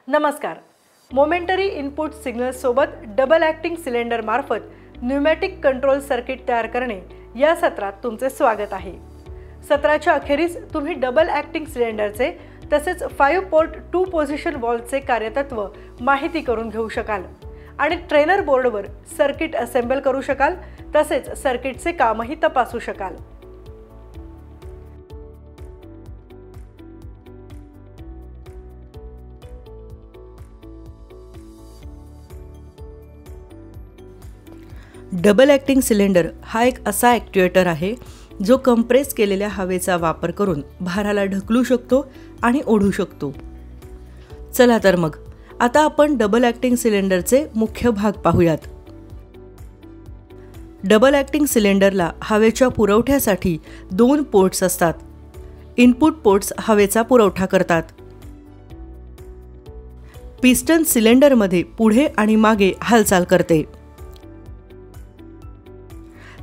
नमस्कार. Momentary input signal सोबत double acting cylinder मार्फत न्यूमॅटिक कंट्रोल सर्किट तयार करणे या सत्रात तुमचे स्वागत आहे. सत्राच्या अखेरीस तुम्ही डबल ॲक्टिंग सिलेंडरचे तसेच 5 पोर्ट 2 पोझिशन वॉल्वचे कार्यतत्व माहिती करून घेऊ शकाल आणि ट्रेनर बोर्डवर सर्किट असेंबल करू शकाल. तसेच सर्किटचे कामही तपासू शकाल. डबल ॲक्टिंग सिलेंडर हा एक असा ॲक्ट्युएटर आहे जो कंप्रेस केलेल्या हवेचा वापर करून भाराला ढकलू शकतो आणि ओढू शकतो. चला तर मग आता आपण डबल ॲक्टिंग सिलेंडरचे मुख्य भाग पाहूयात. डबल ॲक्टिंग सिलेंडरला हवेच्या पुरवठ्यासाठी 2 पोर्ट्स असतात. इनपुट पोर्ट्स हवेचा पुरवठा करतात. पिस्टन सिलेंडरमध्ये पुढे आणि मागे हालचाल करते.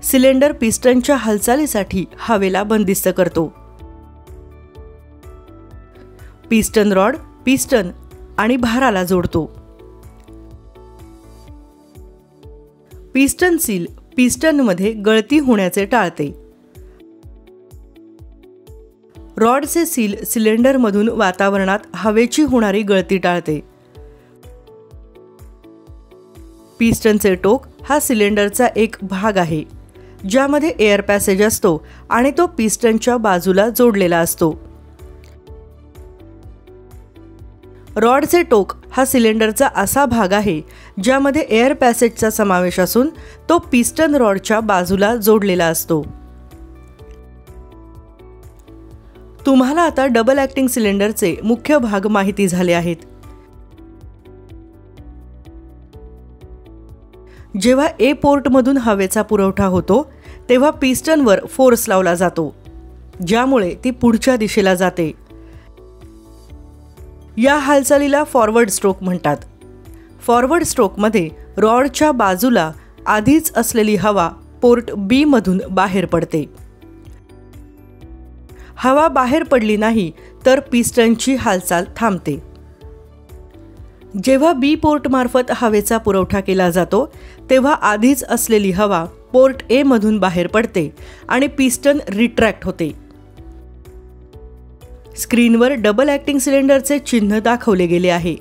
सिलेंडर पिस्टनच्या हालचालीसाठी हवेला बंदिस्त करतो. पिस्टन रॉड पिस्टन आणि भाराला जोडतो. पिस्टन सील पिस्टनमध्ये गळती होण्याचे टाळते. रॉडचे सील सिलेंडरमधून वातावरणात हवेची होणारी गळती टाळते. पिस्टनचे टोक हा सिलेंडरचा एक भाग आहे ज्यामध्ये एअर पॅसेज असतो आणि तो पिस्टनच्या बाजूला जोडलेला असतो. रॉडचे टोक हा सिलेंडरचा असा भाग आहे ज्यामध्ये एअर पॅसेजचा समावेश असून तो पिस्टन रॉडच्या बाजूला जोडलेला असतो. तुम्हाला आता डबल ॲक्टिंग सिलेंडरचे मुख्य भाग माहिती झाले आहेत. जेव्हा ए पोर्टमधून हवेचा पुरवठा होतो तेव्हा पिस्टनवर फोर्स लावला जातो ज्यामुळे ती पुढच्या दिशेला जाते. या हालचालीला फॉरवर्ड स्ट्रोक म्हणतात. फॉरवर्ड स्ट्रोकमध्ये रॉडच्या बाजूला आधीच असलेली हवा पोर्ट बी मधून बाहेर पडते. हवा बाहेर पडली नाही तर पिस्टनची हालचाल थांबते. जेव्हा बी पोर्ट मार्फत हवेचा पुरवठा केला जातो तेव्हा आधीच असलेली हवा पोर्ट ए मधून बाहेर पडते आणि पिस्टन रिट्रॅक्ट होते. स्क्रीनवर डबल ॲक्टिंग सिलेंडरचे चिन्ह दाखवले गेले आहे.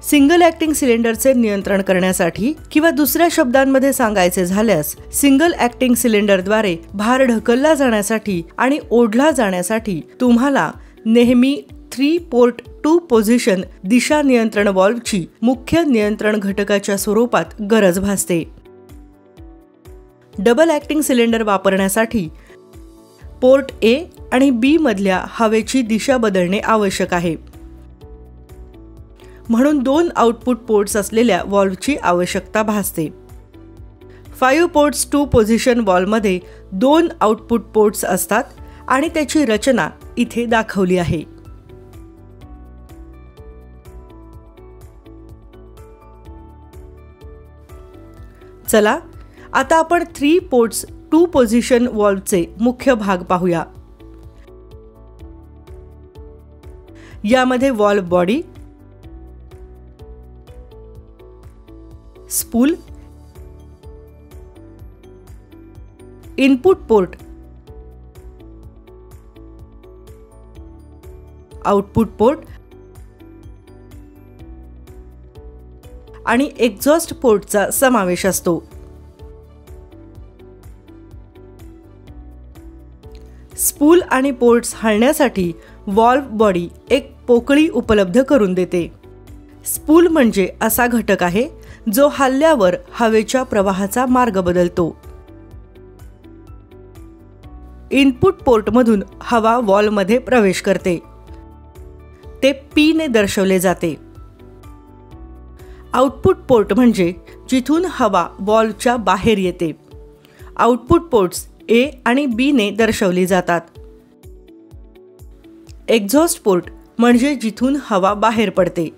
सिंगल ॲक्टिंग सिलेंडरचे नियंत्रण करण्यासाठी किंवा दुसऱ्या शब्दांमध्ये सांगायचे झाल्यास सिंगल ॲक्टिंग सिलेंडरद्वारे भार ढकलला जाण्यासाठी आणि ओढला जाण्यासाठी तुम्हाला नेहमी 3 पोर्ट 2 पोझिशन दिशा नियंत्रण वॉल्वची मुख्य नियंत्रण घटकाच्या स्वरूपात गरज भासते. डबल ॲक्टिंग सिलेंडर वापरण्यासाठी पोर्ट ए आणि बी मधल्या हवेची दिशा बदलणे आवश्यक आहे. म्हणून 2 आउटपुट पोर्ट्स असलेल्या वॉल्वची आवश्यकता भासते. 5 पोर्ट्स 2 पोझिशन वॉल्वमध्ये 2 आउटपुट पोर्ट्स असतात आणि त्याची रचना इथे दाखवली आहे. चला आता आपण 3 पोर्ट्स 2 पोझिशन वॉल्वचे मुख्य भाग पाहूया. यामध्ये valve body, spool, input port, output port आणि एक्झॉस्ट पोर्टचा समावेश असतो. स्पूल आणि पोर्ट्स हलण्यासाठी वॉल्व बॉडी एक पोकळी उपलब्ध करून देते. स्पूल म्हणजे असा घटक आहे जो हलल्यावर हवेच्या प्रवाहाचा मार्ग बदलतो. इनपुट पोर्टमधून हवा वॉल्वमध्ये प्रवेश करते. ते पी ने दर्शवले जाते. आउटपुट पोर्ट म्हणजे जिथून हवा वॉल्वच्या बाहेर येते. आउटपुट पोर्ट्स ए आणि बी ने दर्शवली जातात. एक्झॉस्ट पोर्ट म्हणजे जिथून हवा बाहेर पडते.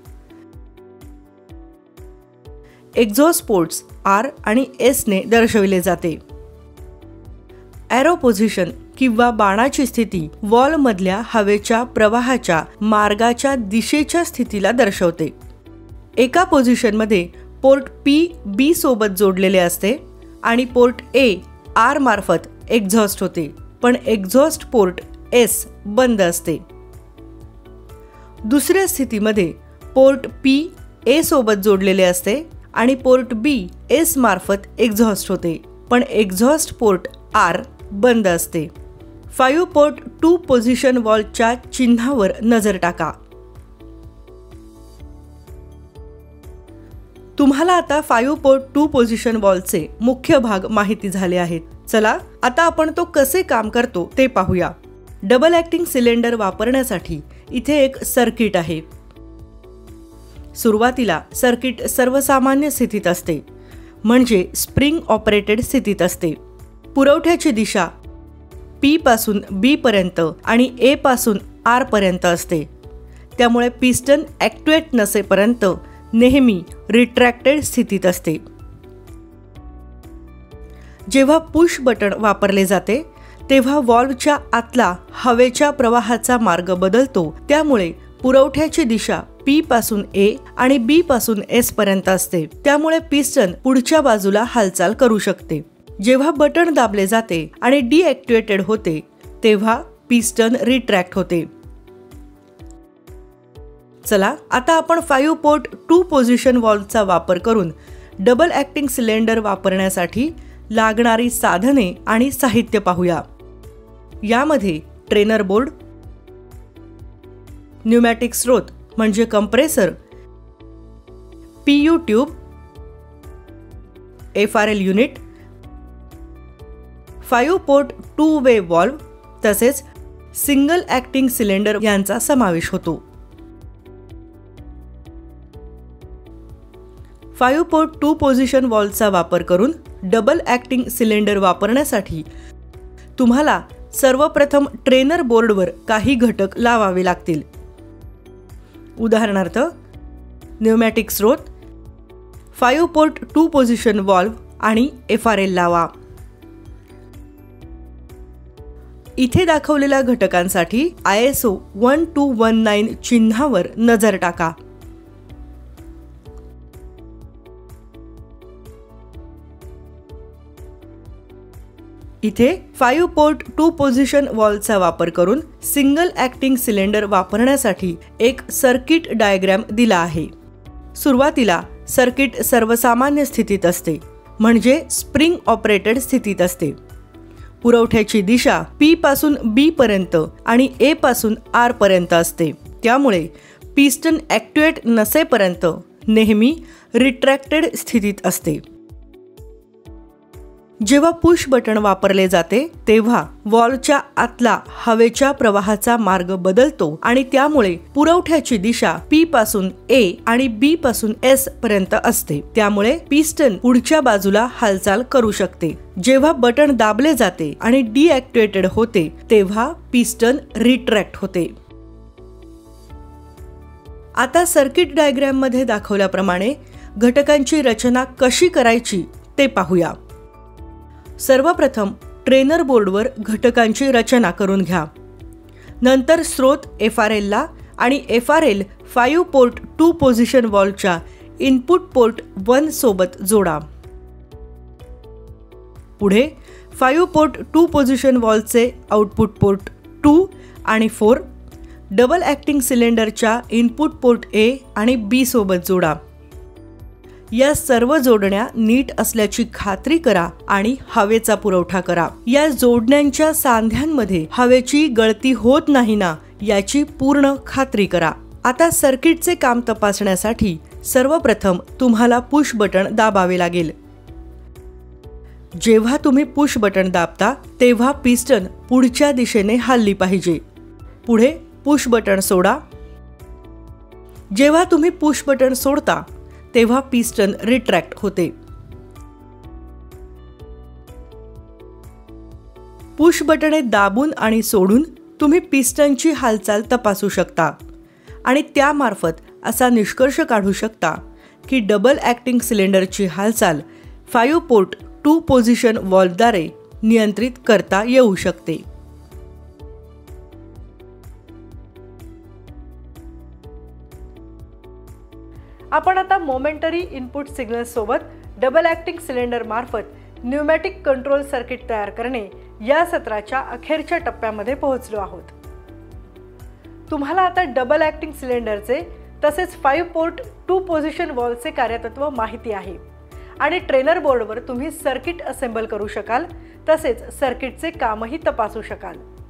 एक्झॉस्ट पोर्ट्स आर आणि एस ने दर्शविले जाते. एरो पोझिशन किंवा बाणाची स्थिती वॉल्वमधल्या हवेच्या प्रवाहाच्या मार्गाच्या दिशेच्या स्थितीला दर्शवते. एका पोझिशनमध्ये पोर्ट P B सोबत जोडलेले असते आणि पोर्ट A R मार्फत एक्झॉस्ट होते, पण एक्झॉस्ट पोर्ट S बंद असते. दुसऱ्या स्थितीमध्ये पोर्ट P A सोबत जोडलेले असते आणि पोर्ट B S मार्फत एक्झॉस्ट होते, पण एक्झॉस्ट पोर्ट R बंद असते. 5 पोर्ट 2 पोझिशन वॉल्वच्या चिन्हावर नजर टाका. तुम्हाला आता 5 पोर्ट 2 पोझिशन वॉल्वचे मुख्य भाग माहिती झाले आहेत. चला आता आपण तो कसे काम करतो ते पाहूया. डबल ॲक्टिंग सिलेंडर वापरण्यासाठी इथे एक सर्किट आहे. सुरुवातीला सर्किट सर्वसामान्य स्थितीत असते, म्हणजे स्प्रिंग ऑपरेटेड स्थितीत असते. पुरवठ्याची दिशा P पासून B पर्यंत आणि A पासून R पर्यंत असते, त्यामुळे पिस्टन ॲक्ट्युएट नसेपर्यंत नेहमी रिट्रॅक्टेड स्थितीत असते. जेव्हा पुश बटन वापरले जाते तेव्हा वॉल्वच्या आतला हवेच्या प्रवाहाचा मार्ग बदलतो, त्यामुळे पुरवठ्याची दिशा P पासून A आणि B पासून S पर्यंत असते, त्यामुळे पिस्टन पुढच्या बाजूला हालचाल करू शकते. जेव्हा बटन दाबले जाते आणि डिॲक्टिवेटेड होते तेव्हा पिस्टन रिट्रॅक्ट होते. चला आता आपण 5 पोर्ट 2 पोझिशन वॉल्वचा वापर करून डबल ॲक्टिंग सिलेंडर वापरण्यासाठी लागणारी साधने आणि साहित्य पाहूया. यामध्ये ट्रेनर बोर्ड, न्यूमॅटिक स्रोत म्हणजे compressor, PU tube, FRL unit, 5 port 2 वे वॉल्व तसेच सिंगल ॲक्टिंग सिलेंडर यांचा समावेश होतो. 5 पोर्ट 2 पोझिशन वॉल्वचा वापर करून डबल ॲक्टिंग सिलेंडर वापरण्यासाठी तुम्हाला सर्वप्रथम ट्रेनर बोर्डवर काही घटक लावावे लागतील. उदाहरणार्थ न्यूमॅटिक स्रोत, 5 पोर्ट 2 पोझिशन वॉल्व आणि FRL लावा. इथे दाखवलेल्या घटकांसाठी ISO 1219 चिन्हावर नजर टाका. इथे 5 पोर्ट 2 पोझिशन वॉल्वचा वापर करून सिंगल ॲक्टिंग सिलेंडर वापरण्यासाठी एक सर्किट डायग्रॅम दिला आहे. सुरुवातीला सर्किट सर्वसामान्य स्थितीत असते, म्हणजे स्प्रिंग ऑपरेटेड स्थितीत असते. पुरवठ्याची दिशा P पासून B पर्यंत आणि A पासून R पर्यंत असते, त्यामुळे पिस्टन ॲक्ट्युएट नसेपर्यंत नेहमी रिट्रॅक्टेड स्थितीत असते. जेव्हा पुश बटन वापरले जाते तेव्हा वॉल्वच्या आतला हवेच्या प्रवाहाचा मार्ग बदलतो आणि त्यामुळे पुरवठ्याची दिशा P पासून A आणि B पासून S पर्यंत असते, त्यामुळे पिस्टन पुढच्या बाजूला हालचाल करू शकते. जेव्हा बटन दाबले जाते आणि डिॲक्टिवेटेड होते तेव्हा पिस्टन रिट्रॅक्ट होते. आता सर्किट डायग्रॅम मध्ये दाखवल्याप्रमाणे घटकांची रचना कशी करायची ते पाहूया. सर्वप्रथम ट्रेनर बोर्डवर घटकांची रचना करून घ्या. नंतर स्रोत FRL ला आणि FRL 5 पोर्ट 2 पोझिशन वॉल्वच्या इनपुट पोर्ट 1 सोबत जोडा. पुढे 5 पोर्ट 2 पोझिशन वॉल्वचे आउटपुट पोर्ट 2 आणि 4 डबल ॲक्टिंग सिलेंडरच्या इनपुट पोर्ट A आणि B सोबत जोडा. या सर्व जोडण्या नीट असल्याची खात्री करा आणि हवेचा पुरवठा करा. या जोडण्यांच्या सांध्यांमध्ये हवेची गळती होत नाही ना याची पूर्ण खात्री करा. आता सर्किटचे काम तपासण्यासाठी सर्वप्रथम तुम्हाला पुश बटन दाबावे लागेल. जेव्हा तुम्ही पुश बटन दाबता तेव्हा पिस्टन पुढच्या दिशेने हलली पाहिजे. पुढे पुश बटन सोडा. जेव्हा तुम्ही पुश बटन सोडता तेव्हा पिस्टन रिट्रॅक्ट होते. पुश बटणे दाबून आणि सोडून तुम्ही पिस्टनची हालचाल तपासू शकता आणि त्यामार्फत असा निष्कर्ष काढू शकता की डबल ॲक्टिंग सिलेंडरची हालचाल 5 पोर्ट 2 पोझिशन वॉल्वद्वारे नियंत्रित करता येऊ शकते. आपण आता मोमेंटरी इनपुट सिग्नल सोबत डबल ॲक्टिंग सिलेंडर मार्फत न्यूमॅटिक कंट्रोल सर्किट तयार करणे या सत्राच्या अखेरच्या टप्प्यामध्ये पोहोचलो आहोत. तुम्हाला आता डबल ॲक्टिंग सिलेंडरचे तसेच 5 पोर्ट 2 पोझिशन वॉल्वचे कार्यतत्व माहिती आहे आणि ट्रेनर बोर्डवर तुम्ही सर्किट असेंबल करू शकाल, तसेच सर्किटचे कामही तपासू शकाल.